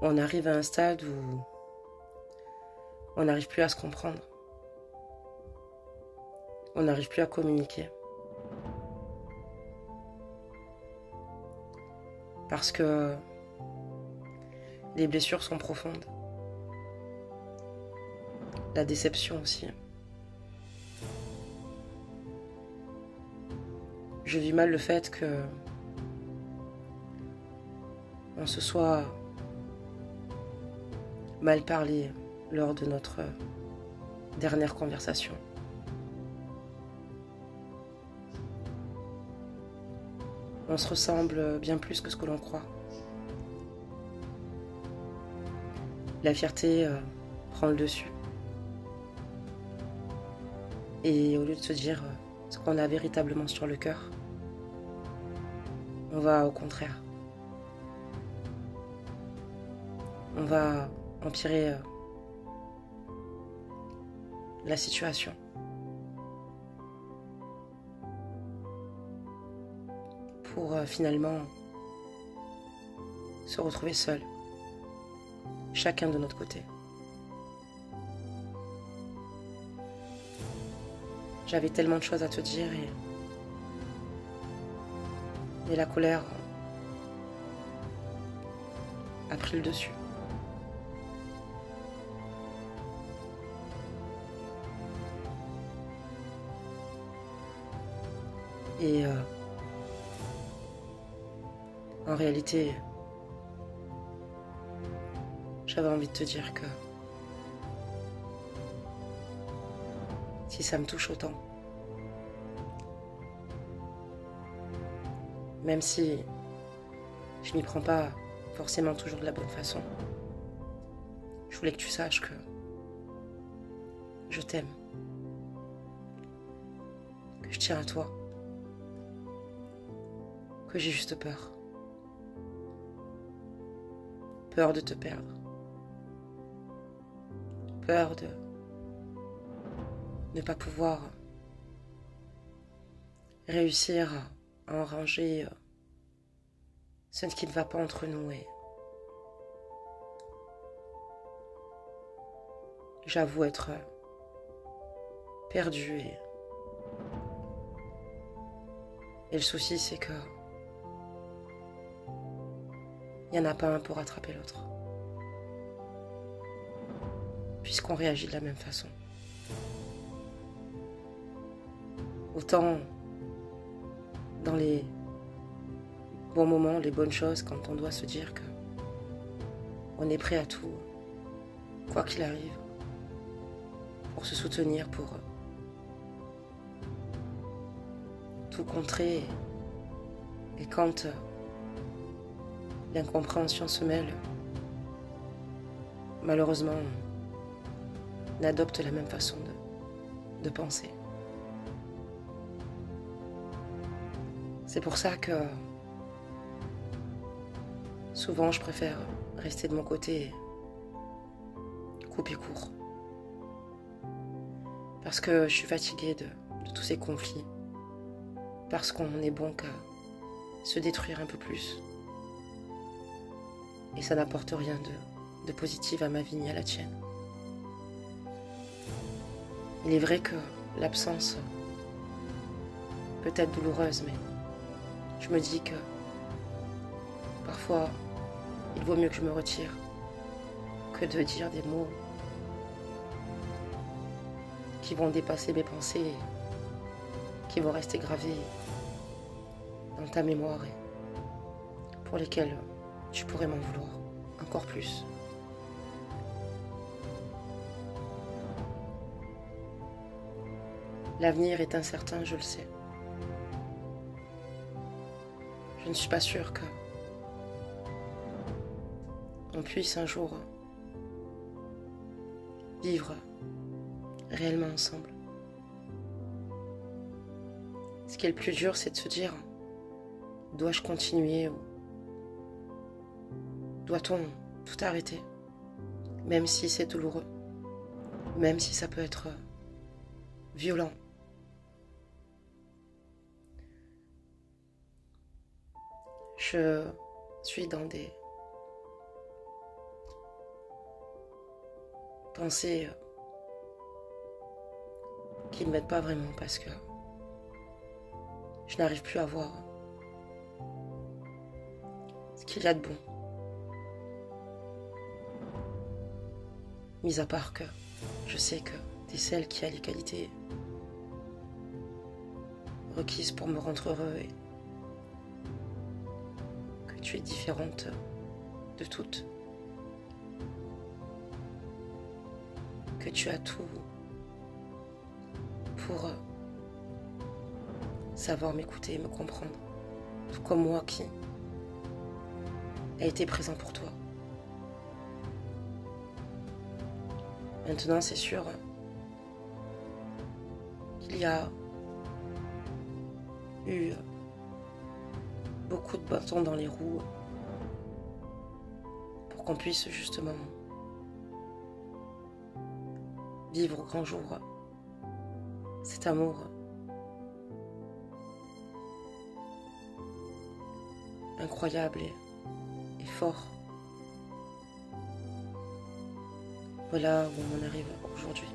on arrive à un stade où on n'arrive plus à se comprendre. On n'arrive plus à communiquer. Parce que les blessures sont profondes. La déception aussi. Je vis mal le fait que on se soit mal parlé lors de notre dernière conversation. On se ressemble bien plus que ce que l'on croit. La fierté prend le dessus. Et au lieu de se dire ce qu'on a véritablement sur le cœur, on va au contraire. On va empirer la situation. Pour finalement se retrouver seul, chacun de notre côté. J'avais tellement de choses à te dire et la colère a pris le dessus. Et en réalité, j'avais envie de te dire que si ça me touche autant, même si je n'y prends pas forcément toujours de la bonne façon, je voulais que tu saches que je t'aime, que je tiens à toi, que j'ai juste peur. Peur de te perdre. Peur de ne pas pouvoir réussir à enranger ce qui ne va pas entre nous. Et j'avoue être perdue. Et le souci, c'est que il n'y en a pas un pour rattraper l'autre. Puisqu'on réagit de la même façon. Autant dans les bons moments, les bonnes choses, quand on doit se dire que on est prêt à tout, quoi qu'il arrive, pour se soutenir, pour tout contrer. Et quand l'incompréhension se mêle, malheureusement, on adopte la même façon de penser. C'est pour ça que souvent je préfère rester de mon côté et couper court. Parce que je suis fatiguée de tous ces conflits. Parce qu'on n'est bon qu'à se détruire un peu plus. Et ça n'apporte rien de positif à ma vie ni à la tienne. Il est vrai que l'absence peut être douloureuse, mais je me dis que parfois il vaut mieux que je me retire que de dire des mots qui vont dépasser mes pensées et qui vont rester gravés dans ta mémoire et pour lesquels tu pourrais m'en vouloir encore plus. L'avenir est incertain, je le sais. Je ne suis pas sûre que on puisse un jour vivre réellement ensemble. Ce qui est le plus dur, c'est de se dire, dois-je continuer ou doit-on tout arrêter, même si c'est douloureux, même si ça peut être violent. Je suis dans des pensées qui ne m'aident pas vraiment parce que je n'arrive plus à voir ce qu'il y a de bon. Mis à part que je sais que tu es celle qui a les qualités requises pour me rendre heureux et que tu es différente de toutes. Que tu as tout pour savoir m'écouter et me comprendre. Tout comme moi qui a été présent pour toi. Maintenant, c'est sûr qu'il y a eu beaucoup de bâtons dans les roues pour qu'on puisse justement vivre au grand jour cet amour incroyable et fort. Voilà où on en arrive aujourd'hui.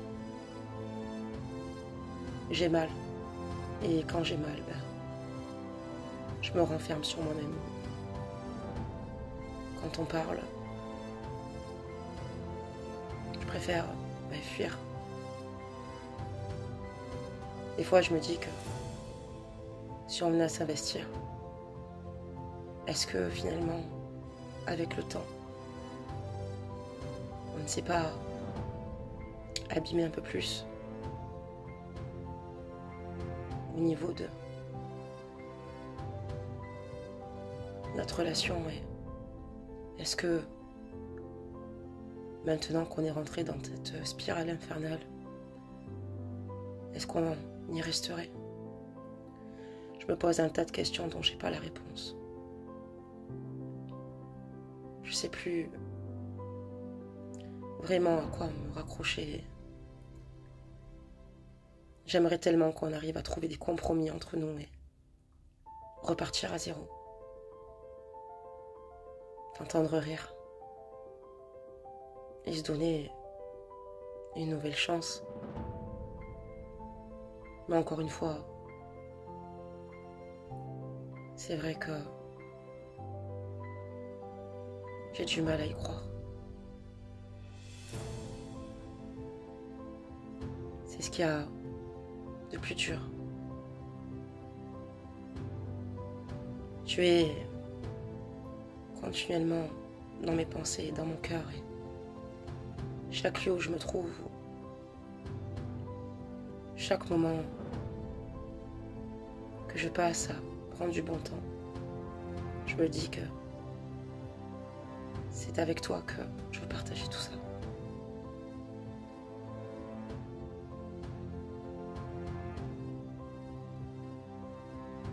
J'ai mal. Et quand j'ai mal, je me renferme sur moi-même. Quand on parle, je préfère fuir. Des fois, je me dis que si on venait à s'investir, est-ce que finalement, avec le temps, on ne s'est pas abîmé un peu plus au niveau de notre relation? Et est-ce que maintenant qu'on est rentré dans cette spirale infernale, est-ce qu'on y resterait? Je me pose un tas de questions dont j'ai pas la réponse. Je sais plus vraiment à quoi me raccrocher. J'aimerais tellement qu'on arrive à trouver des compromis entre nous et repartir à zéro. T'entendre rire et se donner une nouvelle chance. Mais encore une fois, c'est vrai que j'ai du mal à y croire. C'est ce qu'il y a de plus dur. Tu es continuellement dans mes pensées et dans mon cœur. Et chaque lieu où je me trouve, chaque moment que je passe à prendre du bon temps, je me dis que c'est avec toi que je veux partager tout ça.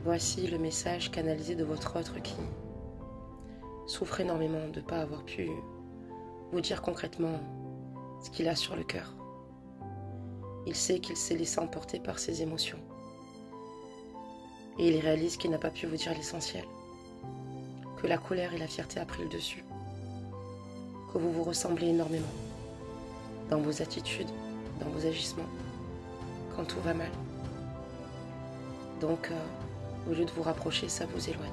Voici le message canalisé de votre autre qui souffre énormément de ne pas avoir pu vous dire concrètement ce qu'il a sur le cœur. Il sait qu'il s'est laissé emporter par ses émotions. Et il réalise qu'il n'a pas pu vous dire l'essentiel. Que la colère et la fierté a pris le dessus. Que vous vous ressemblez énormément. Dans vos attitudes, dans vos agissements. Quand tout va mal. Donc, au lieu de vous rapprocher, ça vous éloigne.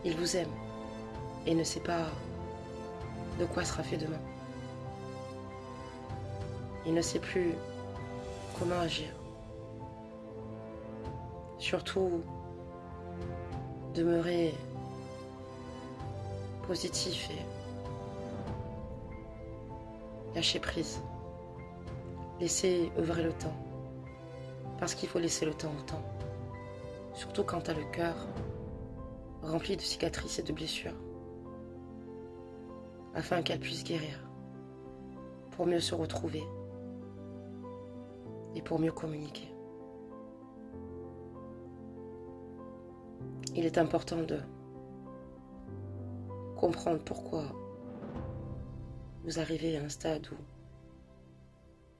Il vous aime et ne sait pas de quoi sera fait demain. Il ne sait plus comment agir. Surtout, demeurer positif et lâcher prise. Laisser œuvrer le temps. Parce qu'il faut laisser le temps au temps. Surtout quand tu as le cœur rempli de cicatrices et de blessures. Afin qu'elle puisse guérir. Pour mieux se retrouver. Et pour mieux communiquer. Il est important de comprendre pourquoi vous arrivez à un stade où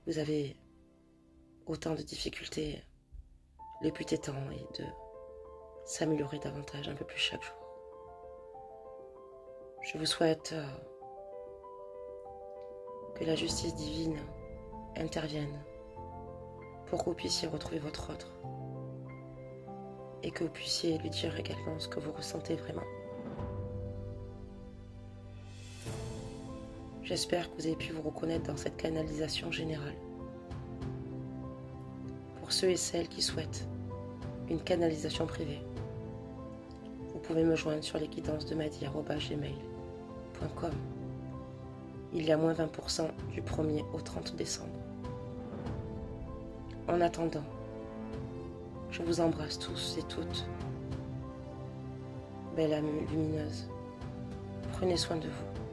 vous avez autant de difficultés. Le but étant est de s'améliorer davantage, un peu plus chaque jour. Je vous souhaite que que la justice divine intervienne pour que vous puissiez retrouver votre autre et que vous puissiez lui dire également ce que vous ressentez vraiment. J'espère que vous avez pu vous reconnaître dans cette canalisation générale. Pour ceux et celles qui souhaitent une canalisation privée, vous pouvez me joindre sur lesguidancesdemadi@gmail.com. Il y a moins 20% du 1er au 30 décembre. En attendant, je vous embrasse tous et toutes. Belle âme lumineuse, prenez soin de vous.